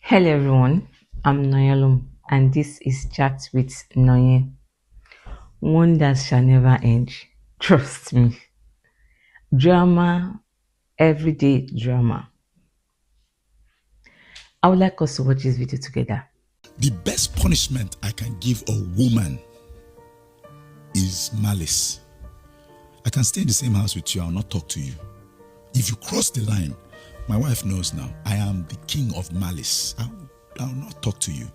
Hello everyone, I'm Noyalum and this is Chat with Noye. Wonders shall never end. Trust me. Drama, everyday drama. I would like us to watch this video together. The best punishment I can give a woman is malice. I can stay in the same house with you, I'll not talk to you. If you cross the line, my wife knows now, I am the king of malice. I'll not talk to you.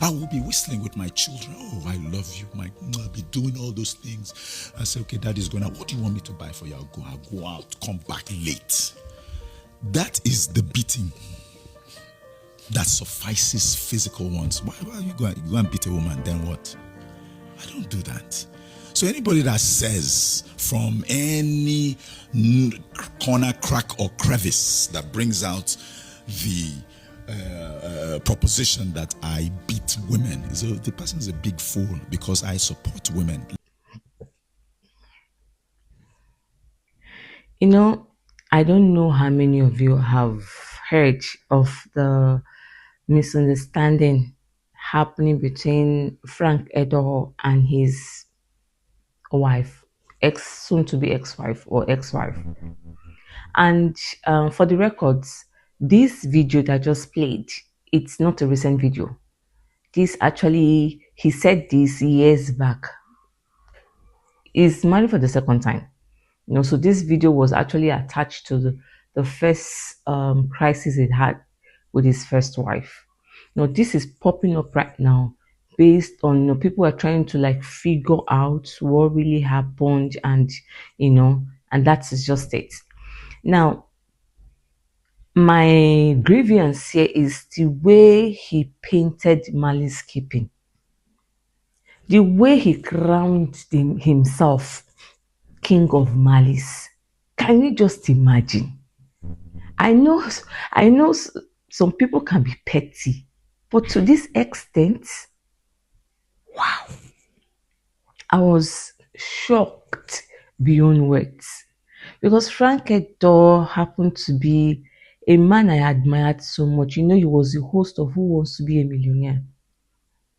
I will be whistling with my children. Oh, I love you. I'll be doing all those things. I say, okay, daddy's going out. What do you want me to buy for you? I'll go out, come back late. That is the beating that suffices physical ones. Why are you going to beat a woman? Then what? I don't do that. So anybody that says from any corner, crack, or crevice that brings out the proposition that I beat women, the person is a big fool because I support women. You know, I don't know how many of you have heard of the misunderstanding happening between Frank Edo and his wife, soon to be ex-wife or ex-wife. And for the records, this video that I just played, it's not a recent video. This actually, he said this years back. He's married for the second time. So this video was actually attached to the first crisis he had with his first wife. This is popping up right now based on people are trying to like figure out what really happened, and and that is just it. Now, my grievance here is the way he painted malice keeping, the way he crowned himself king of malice. Can you just imagine? I know some people can be petty, but to this extent, wow, I was shocked beyond words, because Frank Edor happened to be a man I admired so much. He was the host of Who Wants to Be a Millionaire.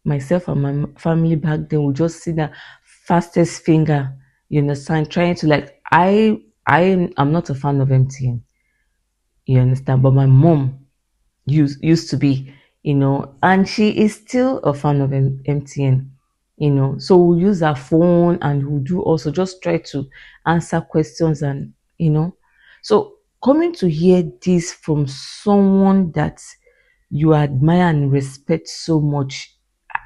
Myself and my family back then would just see the fastest finger, you understand, trying to I'm not a fan of MTN, you understand, but my mom used to be, and she is still a fan of MTN, so we'll use our phone and we'll do also just try to answer questions, and so coming to hear this from someone that you admire and respect so much,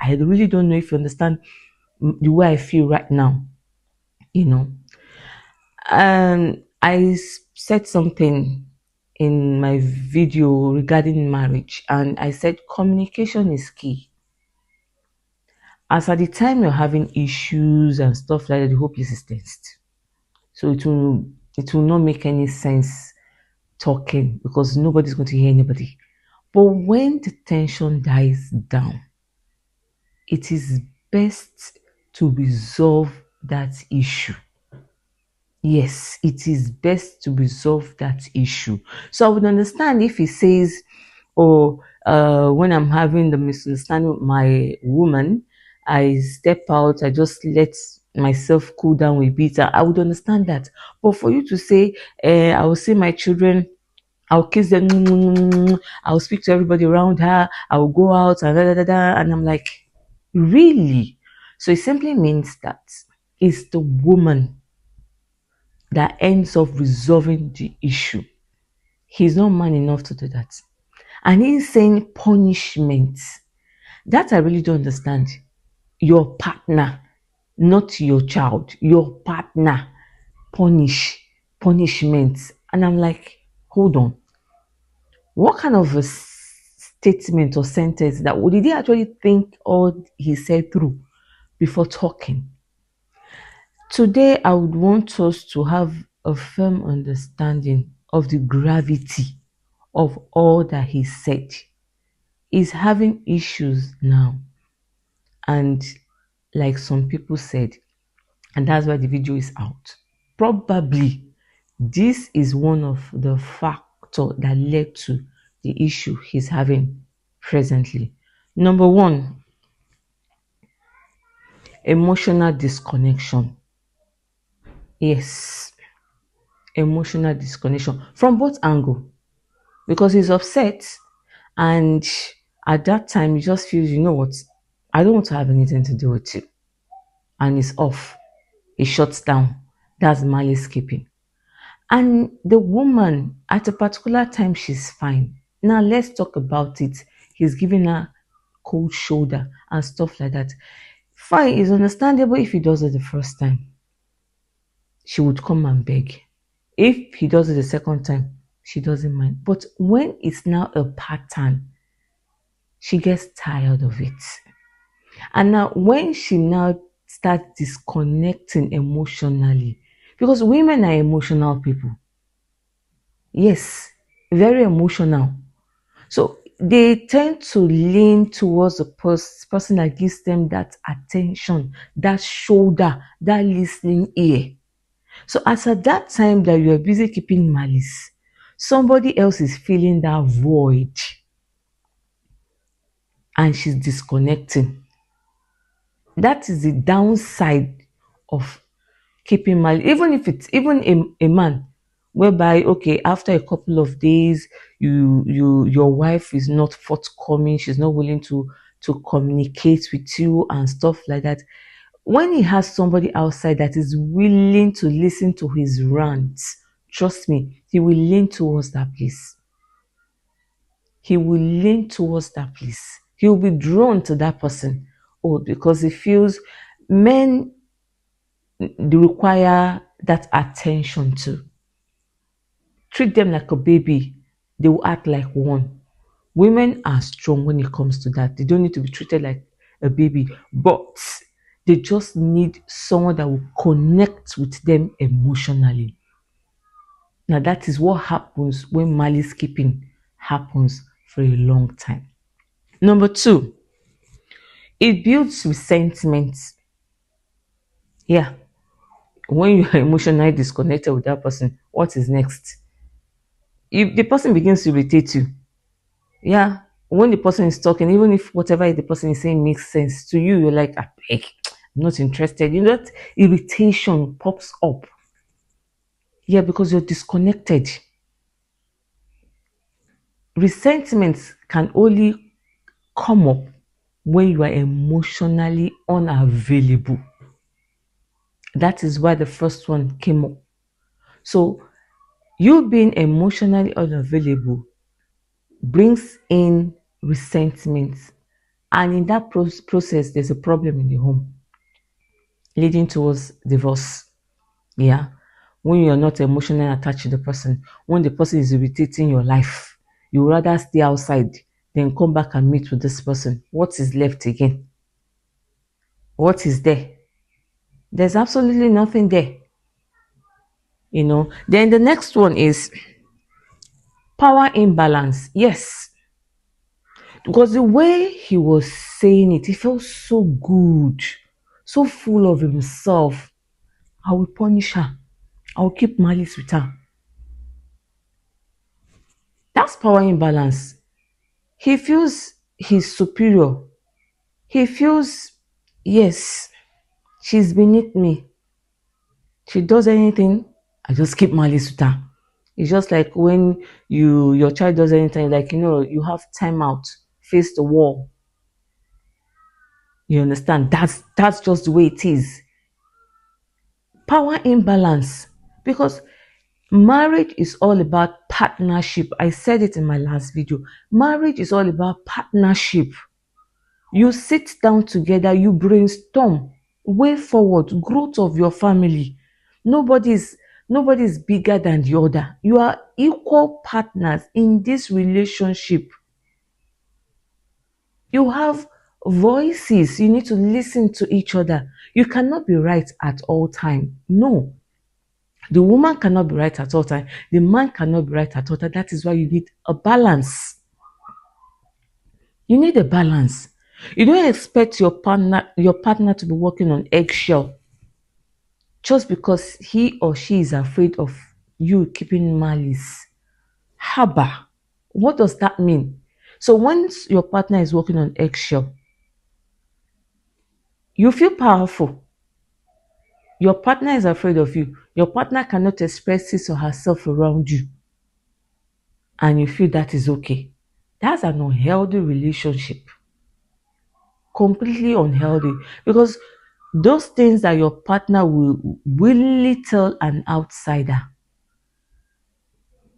I really don't know if you understand the way I feel right now. I said something in my video regarding marriage, and I said communication is key. As at the time you're having issues and stuff like that, the whole place is tensed. So it will not make any sense talking, because nobody's going to hear anybody. But when the tension dies down, it is best to resolve that issue. Yes, it is best to resolve that issue. So I would understand if he says, when I'm having the misunderstanding with my woman, I step out, I just let myself cool down a bit. I would understand that. But for you to say, I will see my children, I'll kiss them, I'll speak to everybody around her, I'll go out, and I'm like, really? So it simply means that it's the woman that ends up resolving the issue. He's not man enough to do that. And he's saying punishment. That I really don't understand. Your partner, not your child, your partner, punishment. And I'm like, hold on. What kind of a statement or sentence that did he actually think all he said through before talking? Today, I would want us to have a firm understanding of the gravity of all that he said. He's having issues now. And like some people said, and that's why the video is out, probably this is one of the factors that led to the issue he's having presently. Number one, emotional disconnection. Yes, emotional disconnection from both angle, because he's upset, and at that time he just feels, you know what, I don't want to have anything to do with you, and he's off. He shuts down. That's malice keeping. And the woman, at a particular time, she's fine. Now let's talk about it. He's giving her cold shoulder and stuff like that. Fine, it's understandable if he does it the first time. She would come and beg. If he does it the second time, she doesn't mind. But when it's now a pattern, she gets tired of it. And now when she now starts disconnecting emotionally, because women are emotional people. Yes, very emotional. So they tend to lean towards the person that gives them that attention, that shoulder, that listening ear. So as at that time that you are busy keeping malice, somebody else is feeling that void and she's disconnecting. That is the downside of keeping malice. Even if it's even a man, whereby okay, after a couple of days, your wife is not forthcoming, she's not willing to communicate with you and stuff like that. When he has somebody outside that is willing to listen to his rants, trust me, he will lean towards that place. He will lean towards that place. He will be drawn to that person. Oh, because he feels men, they require that attention too. Treat them like a baby, they will act like one. Women are strong when it comes to that. They don't need to be treated like a baby, but they just need someone that will connect with them emotionally. Now, that is what happens when malice keeping happens for a long time. Number two, it builds resentment. Yeah, when you are emotionally disconnected with that person, what is next? If the person begins to irritate you, yeah, when the person is talking, even if whatever the person is saying makes sense to you, you're like, I beg, I'm not interested. You know, that irritation pops up. Yeah, because you're disconnected. Resentment can only come up when you are emotionally unavailable. That is why the first one came up. So, you being emotionally unavailable brings in resentment. And in that process, there's a problem in the home leading towards divorce. Yeah. When you're not emotionally attached to the person, when the person is irritating your life, you rather stay outside than come back and meet with this person. What is left again? What is there? There's absolutely nothing there. Then the next one is power imbalance. Yes. Because the way he was saying it, he felt so good, so full of himself. I will punish her. I will keep malice with her. That's power imbalance. He feels he's superior. He feels, yes, she's beneath me. She does anything, I just keep malice with her. It's just like when your child does anything, like you have time out, face the wall. You understand? That's just the way it is. Power imbalance. Because marriage is all about partnership. I said it in my last video. Marriage is all about partnership. You sit down together, you brainstorm way forward, growth of your family. Nobody's nobody's bigger than the other. You are equal partners in this relationship. You have voices. You need to listen to each other. You cannot be right at all time. No. The woman cannot be right at all time. The man cannot be right at all time. That is why you need a balance. You need a balance. You don't expect your partner to be walking on eggshell just because he or she is afraid of you keeping malice. Haba. What does that mean? So once your partner is walking on eggshell, you feel powerful. Your partner is afraid of you. Your partner cannot express his or herself around you. And you feel that is okay. That's an unhealthy relationship. Completely unhealthy. Because those things that your partner will willingly tell an outsider,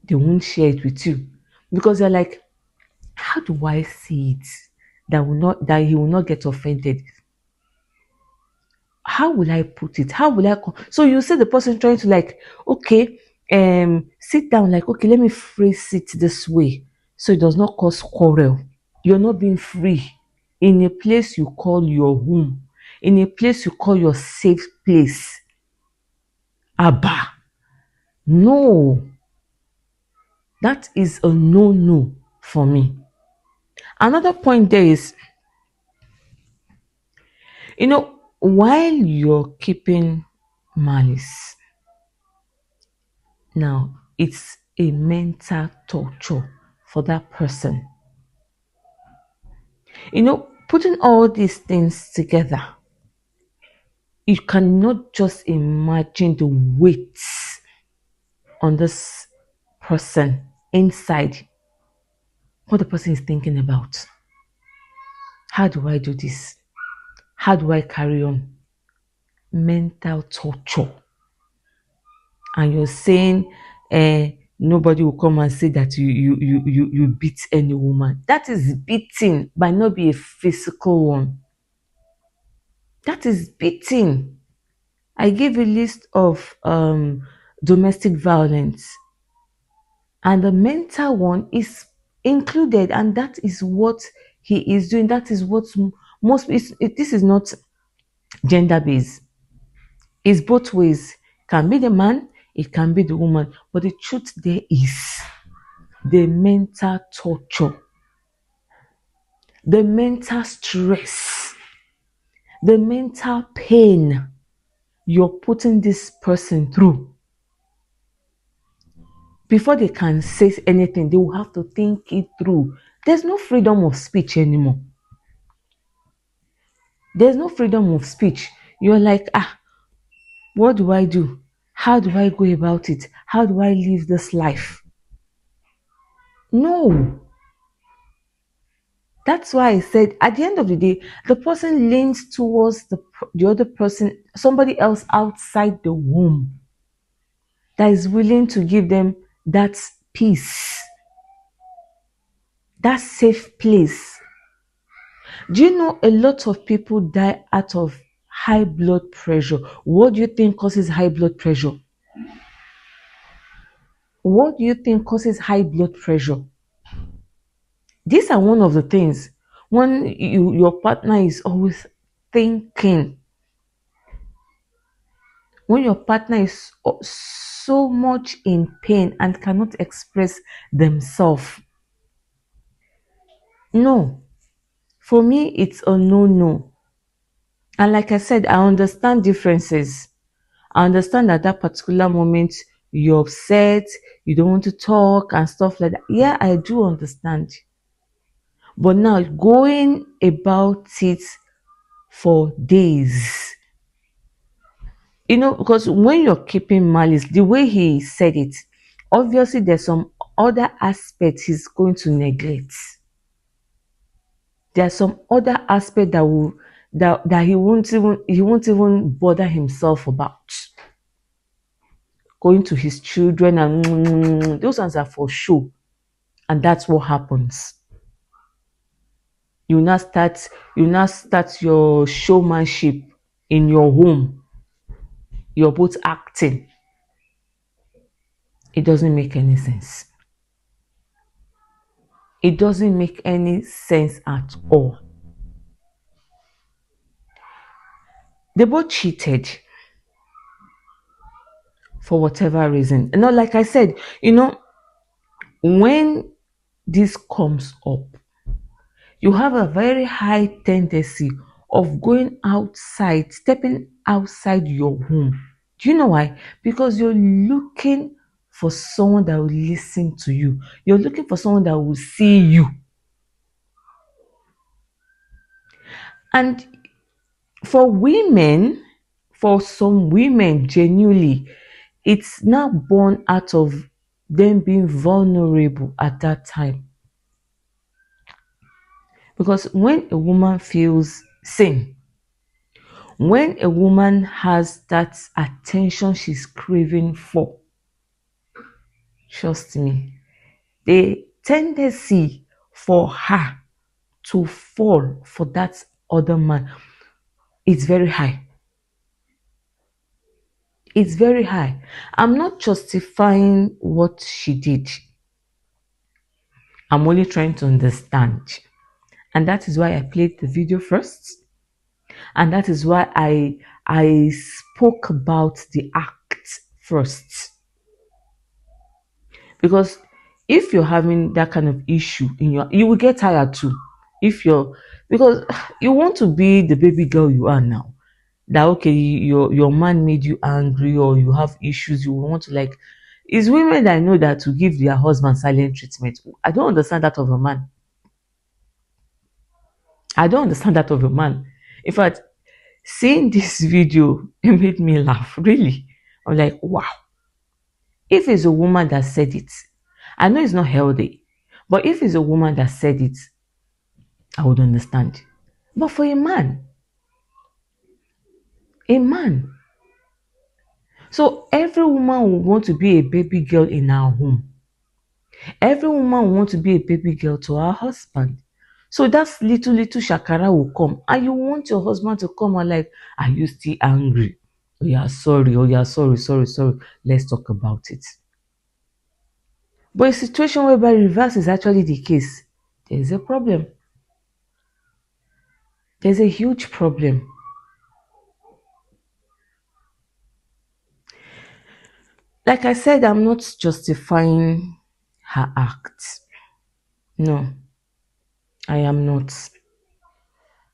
they won't share it with you. Because they're like, how do I see it that he will not get offended? How will I put it? How will so you see the person trying to like, okay, sit down, like, okay, let me phrase it this way so it does not cause quarrel. You're not being free in a place you call your home, in a place you call your safe place. Abba. No, that is a no for me. Another point there is, while you're keeping malice, now it's a mental torture for that person. Putting all these things together, you cannot just imagine the weight on this person inside, what the person is thinking about. How do I do this? How do I carry on? Mental torture. And you're saying nobody will come and say that you beat any woman. That is beating, but not be a physical one. That is beating. I gave a list of domestic violence, and the mental one is included, and that is what he is doing. That is what this is not gender based. It's both ways. Can be the man, it can be the woman. But the truth there is the mental torture, the mental stress, the mental pain you're putting this person through. Before they can say anything, they will have to think it through. There's no freedom of speech anymore. There's no freedom of speech. You're like, what do I do? How do I go about it? How do I live this life? No. That's why I said at the end of the day, the person leans towards the other person, somebody else outside the womb that is willing to give them that peace, that safe place. Do you know a lot of people die out of high blood pressure? What do you think causes high blood pressure? What do you think causes high blood pressure? These are one of the things. When your partner is always thinking, when your partner is so much in pain and cannot express themselves. No, for me, it's a no. And like I said, I understand differences. I understand at that particular moment you're upset, you don't want to talk and stuff like that. Yeah, I do understand. But now going about it for days, because when you're keeping malice, the way he said it, obviously there's some other aspects he's going to neglect. There's some other aspect that he won't even bother himself about. Going to his children and those ones are for sure. And that's what happens. You now start your showmanship in your home. You're both acting. It doesn't make any sense. It doesn't make any sense at all. They both cheated for whatever reason. And not like I said, when this comes up, you have a very high tendency of going outside, stepping outside your home. Do you know why? Because you're looking for someone that will listen to you. You're looking for someone that will see you. And for women, for some women, genuinely, it's now born out of them being vulnerable at that time. Because when a woman feels seen, when a woman has that attention she's craving for, trust me, the tendency for her to fall for that other man is very high. It's very high. I'm not justifying what she did. I'm only trying to understand. And that is why I played the video first. And that is why I spoke about the act first. Because if you're having that kind of issue in your, you will get tired too. If you're, because you want to be the baby girl you are now. That okay, your man made you angry or you have issues, you want to like, it's women that I know that to give their husband silent treatment. I don't understand that of a man. I don't understand that of a man. In fact, seeing this video, it made me laugh. Really. I'm like, wow. If it's a woman that said it, I know it's not healthy, but if it's a woman that said it, I would understand. But for a man, so every woman will want to be a baby girl in her home. Every woman will want to be a baby girl to her husband. So that little shakara will come, and you want your husband to come and like, are you still angry? Oh yeah, sorry. Oh yeah, sorry. Let's talk about it. But a situation whereby reverse is actually the case, there's a problem. There's a huge problem. Like I said, I'm not justifying her act. No, I am not.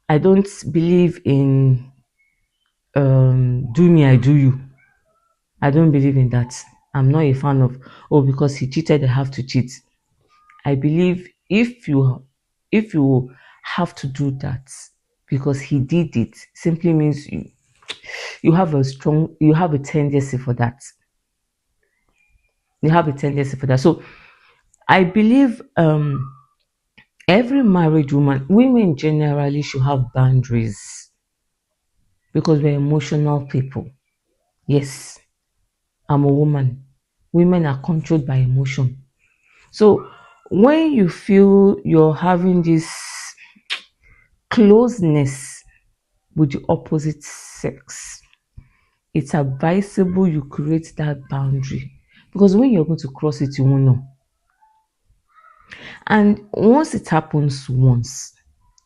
I don't believe in do me, I do you. I don't believe in that. I'm not a fan of, oh, because he cheated, I have to cheat. I believe if you have to do that because he did it, simply means you have a tendency for that. You have a tendency for that. So I believe every married women generally should have boundaries because we're emotional people. Yes, I'm a woman. Women are controlled by emotion. So when you feel you're having this closeness with the opposite sex, it's advisable you create that boundary because when you're going to cross it, you won't know. And once it happens once,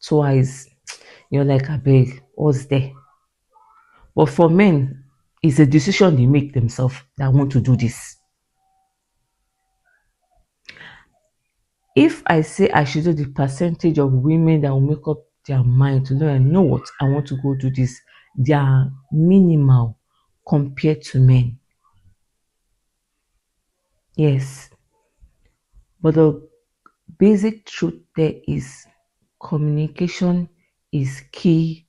twice, you're like, I beg, what's there? But for men, it's a decision they make themselves that want to do this. If I say I should do the percentage of women that will make up their mind to know what, I want to go do this, they are minimal compared to men. Yes. But the basic truth there is communication is key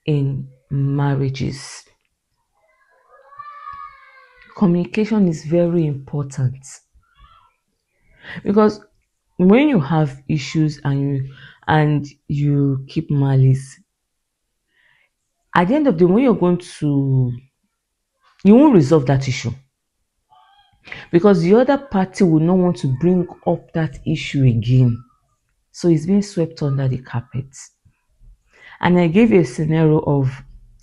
in marriages. Communication is very important because when you have issues and you keep malice, at the end of the day, when you're going to, you won't resolve that issue because the other party will not want to bring up that issue again. So it's being swept under the carpet. And I gave you a scenario of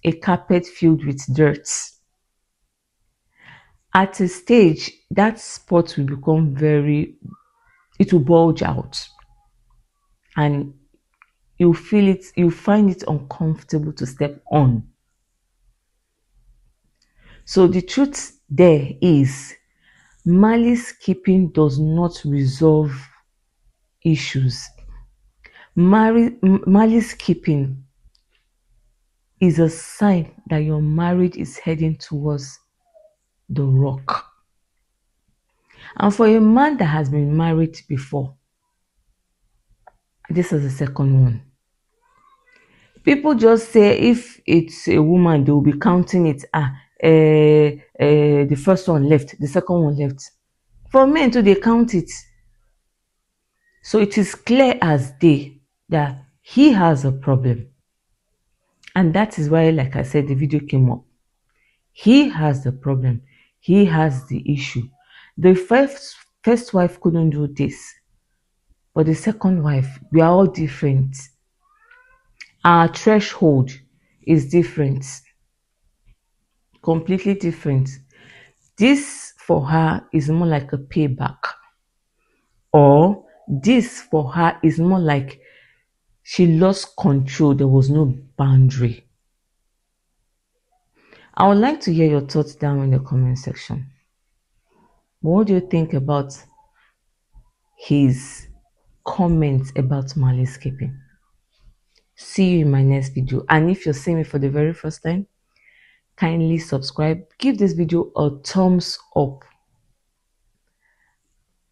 a carpet filled with dirt. At a stage, that spot will become it will bulge out. And you find it uncomfortable to step on. So the truth there is malice keeping does not resolve issues. Malice keeping is a sign that your marriage is heading towards the rock. And for a man that has been married before, this is the second one. People just say if it's a woman, they will be counting it. The first one left, the second one left. For men too, they count it. So it is clear as day that he has a problem. And that is why, like I said, the video came up. He has the problem. He has the issue. The first wife couldn't do this. But the second wife, we are all different. Our threshold is different. Completely different. This for her is more like a payback. Or this for her is more like she lost control. There was no boundary. I would like to hear your thoughts down in the comment section. What do you think about his comments about malice keeping? See you in my next video. And if you're seeing me for the very first time, kindly subscribe. Give this video a thumbs up.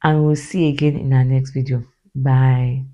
And we'll see you again in our next video. Bye.